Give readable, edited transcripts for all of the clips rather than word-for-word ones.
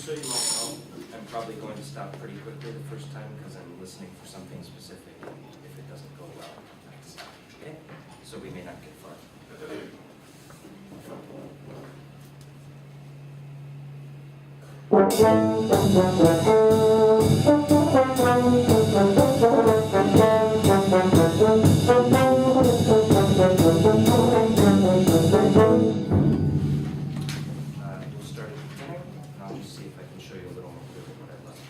so you might know, I'm probably going to stop pretty quickly the first time because I'm listening for something specific. If it doesn't go well, I stop. Okay? So we may not get far. We'll start at the beginning, and I'll just see if I can show you a little more clearly what I left.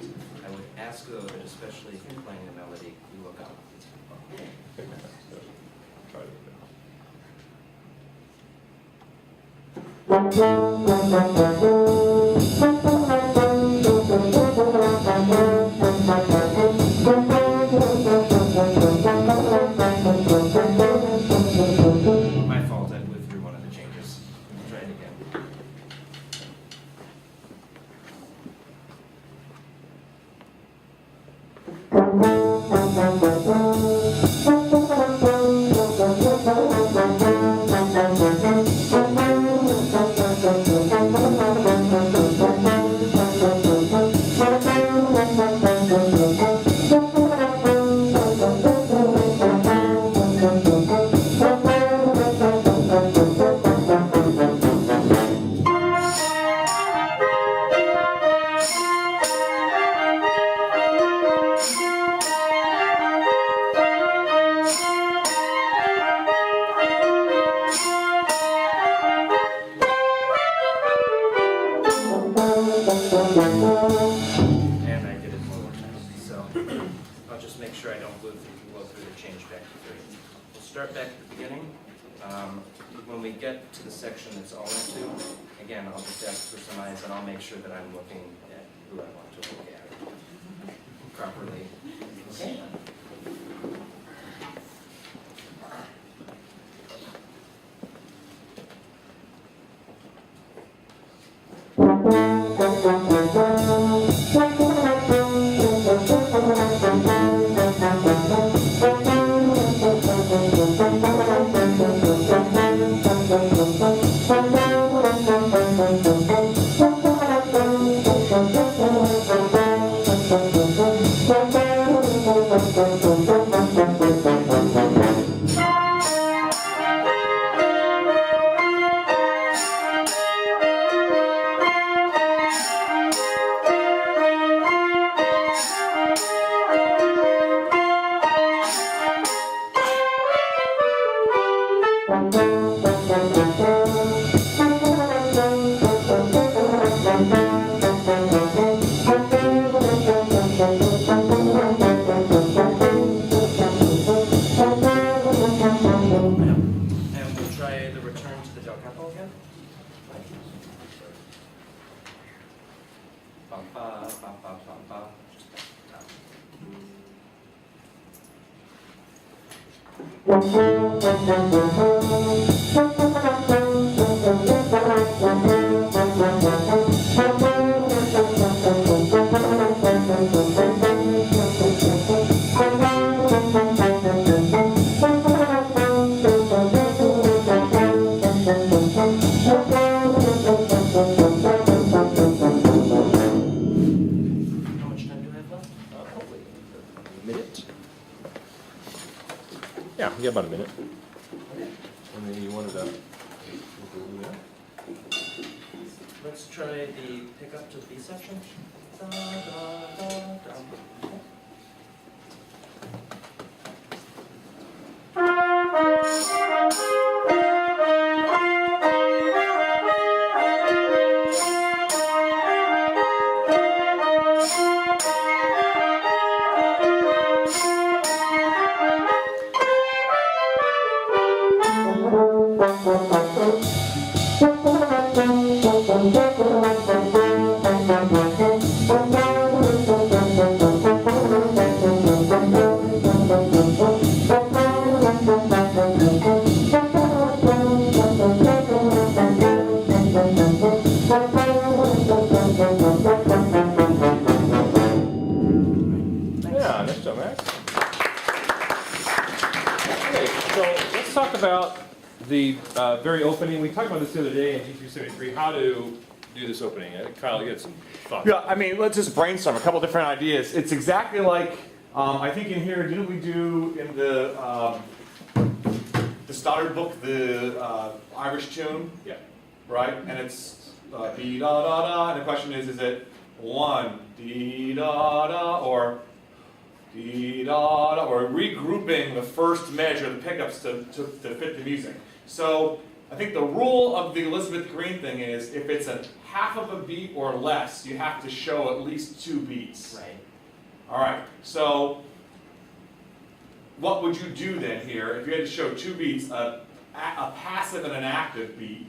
I would ask, though, that especially if you're playing the melody, you look up. My fault, I blew through one of the changes. Let me try it again. And I did it one more time. So I'll just make sure I don't blow through the change back to 3. We'll start back at the beginning. When we get to the section that's all into, again, I'll just ask for some eyes and I'll make sure that I'm looking at who I want to look at properly. Okay. And we'll try the return to the del capo again. Bum, ba, bum, ba, bum, ba. Just down. How much time do I have left? Hopefully a minute. Yeah, we got about a minute. And then you wanted to. Let's try the pickup to the B section. Da, da, da, da. Yeah, nice job, Max. Okay, so let's talk about the very opening. We talked about this the other day in G373, how to do this opening? Kyle, you had some thoughts? Yeah, I mean, let's just brainstorm a couple different ideas. It's exactly like, I think in here, didn't we do in the Stoddard book, the Irish tune? Yeah. Right? And it's dee da da da, and the question is it one dee da da, or dee da da, or regrouping the first measure, the pickups to fit the music. So I think the rule of the Elizabeth Green thing is if it's a half of a beat or less, you have to show at least 2 beats. Right. All right, so what would you do then here if you had to show 2 beats, a passive and an active beat?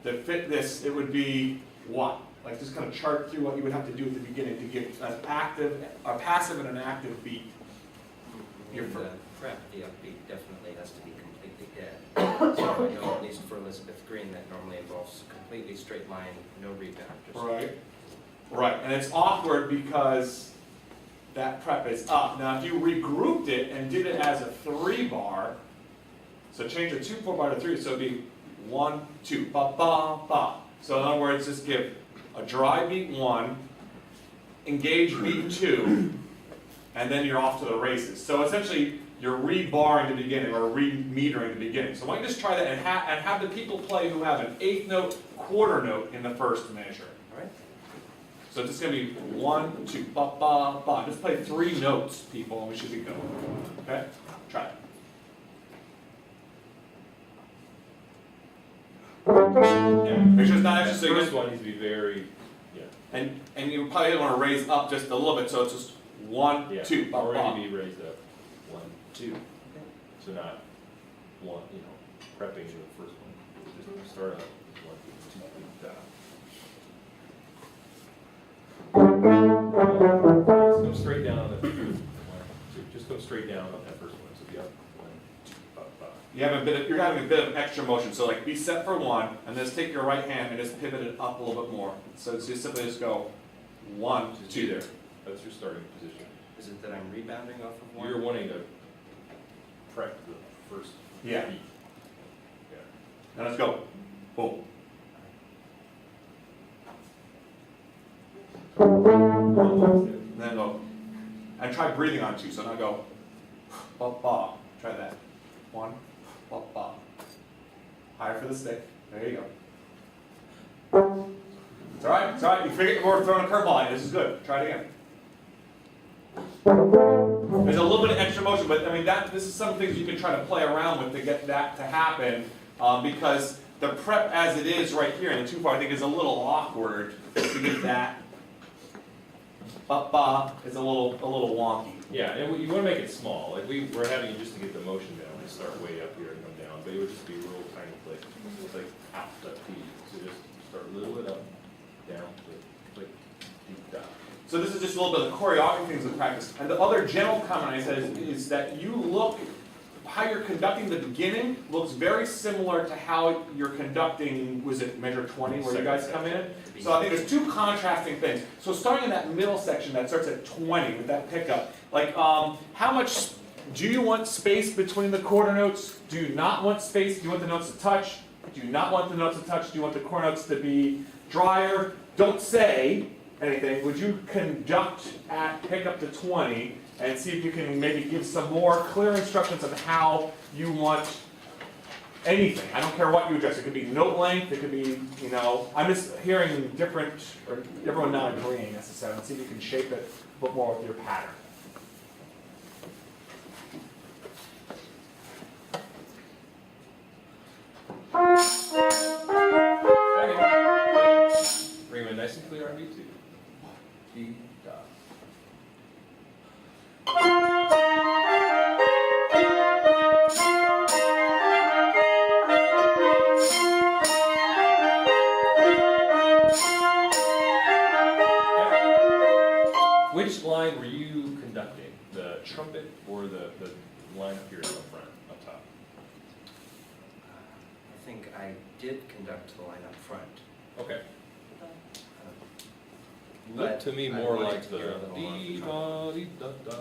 To fit this, it would be what? Like just kind of chart through what you would have to do at the beginning to get a passive and an active beat. Your prep, the upbeat definitely has to be completely dead. So I know, at least for Elizabeth Green, that normally involves completely straight line, no rebound. Just Right. Right, and it's awkward because that prep is up. Now, if you regrouped it and did it as a 3-bar, so change the 2/4 bar to 3, so it'd be 1, 2, ba ba ba. So in other words, just give a dry beat 1, engage beat 2, and then you're off to the races. So essentially, you're rebarring the beginning or re-metering the beginning. So why don't you just try that and have the people play who have an 1/8 note, quarter note in the first measure. All right. So it's just going to be 1, 2, ba ba ba. Just play 3 notes, people, and we should be good. Okay? Try it. Yeah. Make sure it's not extra. So you First just one needs to be very, and you probably want to raise up just a little bit, so it's just 1, yeah. 2, ba Already ba. be raised up. 1, 2. So not one, prepping the first one. Just start out 1, 2, 3, Just go straight down on the 1, 2. Just go straight down on that first one. So be up 1, 2, ba, ba. You're having a bit of extra motion. So like be set for 1, and then just take your right hand and just pivot it up a little bit more. So it's just simply just go 1, 2 there. That's your starting position. Is it that I'm rebounding off of 1? You're wanting to prep the first Yeah. beat. Yeah. Now let's go. Boom. And then go. And try breathing on 2. So now go. Ba ba. Try that. 1. Ba ba. Higher for the stick. There you go. It's all right. It's all right. You figured we're throwing a curveball. This is good. Try it again. There's a little bit of extra motion, but I mean this is some things you can try to play around with to get that to happen, because the prep as it is right here in the 2/4 I think is a little awkward to get that. Ba ba is a little wonky. Yeah, and you want to make it small. Like we're having it just to get the motion down. We start way up here and come down, but it would just be a real tiny click. It's like half that P. So just start a little bit up, down, click, deep down. So this is just a little bit of the choreography things with practice. And the other general comment I said is that how you're conducting the beginning looks very similar to how you're conducting, was it measure 20 where you guys come in? So I think there's 2 contrasting things. So starting in that middle section that starts at 20 with that pickup, like how much, do you want space between the quarter notes? Do you not want space? Do you want the notes to touch? Do you not want the notes to touch? Do you want the quarter notes to be drier? Don't say anything. Would you conduct at pickup to 20 and see if you can maybe give some more clear instructions on how you want anything. I don't care what you address. It could be note length, it could be, I'm just hearing different, or everyone not agreeing necessarily. See if you can shape it a bit more with your pattern. Bring them nice and clear on B2. D, da. Which line were you conducting? The trumpet or the line up here in the front, up top? I think I did conduct the line up front. Okay. But Looked to me I more wanted like to the hear a little more dee da dee da da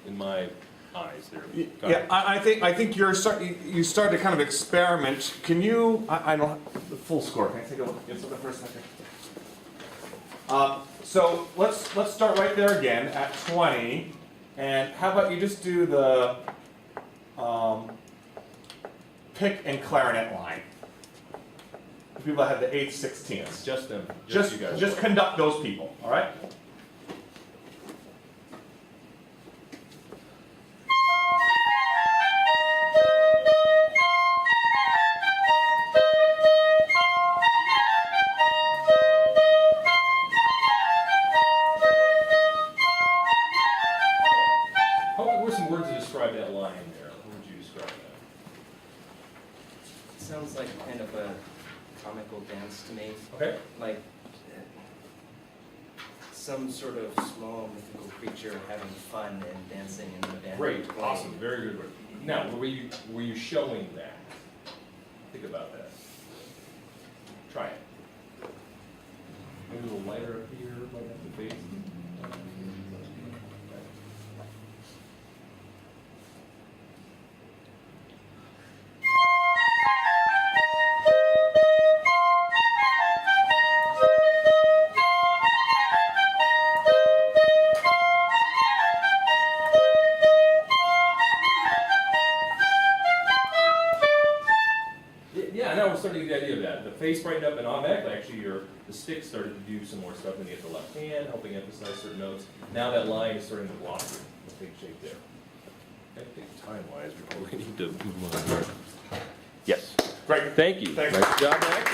in my eyes there. Got Yeah, it. I think you started to kind of experiment. Can you, I don't, the full score, can I take a look at something for a second? So let's start right there again at 20, and how about you just do the pick and clarinet line? The people that have the 8/16. It's just them, Just you guys. just conduct those people, all right? What were some words to describe that line there? How would you describe that? It sounds like kind of a comical dance to me, Okay. like some sort of small mythical creature having fun and dancing in the band. Great, awesome, very good word. Now, were you showing that? Think about that. Try it. Maybe a little lighter up here, light up the face. Yeah, now we're starting to get the idea of that. The face brightened up and automatically, actually, the stick started to do some more stuff. Then you get the left hand, helping emphasize certain notes. Now that line is starting to blossom. Take shape there. I think time-wise, we probably need to move on. Yes. Great. Thank you. Thanks. Nice job, Max.